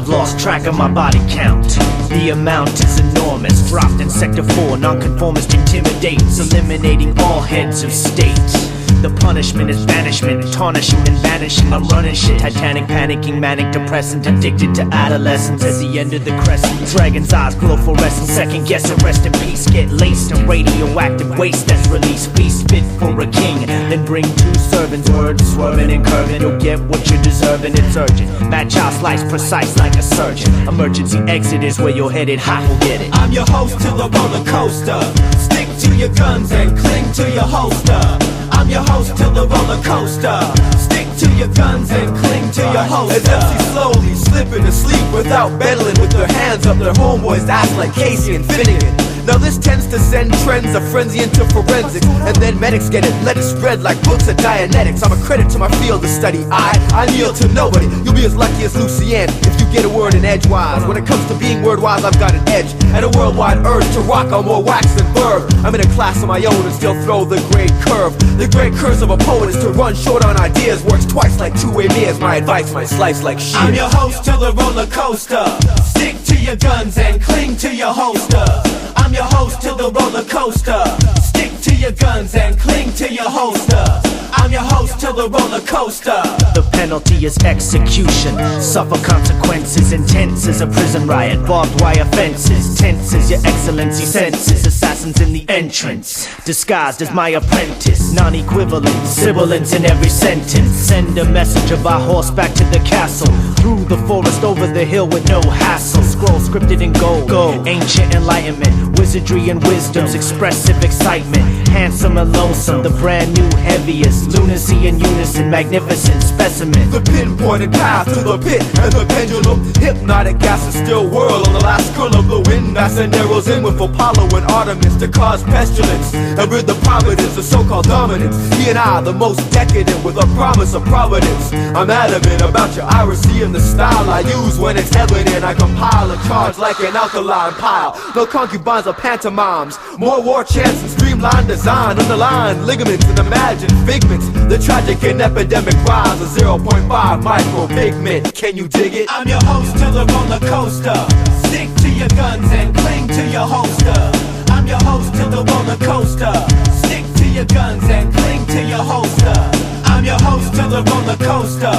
I've lost track of my body count. The amount is enormous. Dropped in Sector 4, nonconformist intimidates, eliminating all heads of state. The punishment is banishment, tarnishing and vanishing. I'm running shit, Titanic, panicking, manic, depressant, addicted to adolescence. At the end of the crescent, dragon's eyes glow fluorescent. Second guessing, rest in peace. Get laced in radioactive waste that's released. Feast fit for a king, then bring 2 servants. Words swerving and curving, you'll get what you're deserving. It's urgent, match out, slice precise like a surgeon. Emergency exit is where you're headed, hot will get it. I'm your host to the roller coaster. Stick to your guns and cling to your holster. I'm your host to the roller coaster. Stick to your guns and cling to your holster. As MCs slowly slipping asleep without meddling with their hands up their homeboys' ass like Casey and Finnegan. Now this tends to send trends of frenzy into forensics, and then medics get it, let it spread like books of Dianetics. I'm a credit to my field of study. I kneel to nobody. You'll be as lucky as Lucien if you get a word in edgewise. When it comes to being word-wise, I've got an edge and a worldwide urge to rock on more wax than verb. I'm in a class of my own and still throw the grade curve. The great curse of a poet is to run short on ideas. Works twice like two-way mirrors. My advice might slice like shit. I'm your host to the roller coaster. Stick to your guns and cling to your holster. I'm your host to the roller coaster. Stick to your guns and cling to your holster. I'm your host to the roller coaster. The penalty is execution. Suffer consequences intense as a prison riot. Barbed wire fences, tense as your excellency senses. Assassins in the entrance, disguised as my apprentice. Non-equivalent, sibilance in every sentence. Send a messenger by horseback to the castle. Through the forest, over the hill with no hassle. Scroll scripted in gold. Ancient enlightenment, wizardry and wisdom's expressive excitement. Handsome and lonesome, the brand new heaviest. Lunacy in unison, magnificent specimen. The pinpointed path to the pit and the pendulum. Hypnotic gases still whirl on the last curl of the wind. Mass and narrows in with Apollo and Artemis to cause pestilence and rid the providence of so-called dominance. He and I, the most decadent with a promise of providence. I'm adamant about your iracy and the style I use when it's evident. I compile a charge like an alkaline pile. No concubines or pantomimes. More war chants and streamlined design. Underlined ligaments and imagined figments. The tragic and epidemic rise of 0.5 micro pigment. Can you dig it? I'm your host to the roller coaster. Stick to your guns and cling to your holster. I'm your host to the roller coaster. Stick to your guns and cling to your holster. I'm your host to the roller coaster.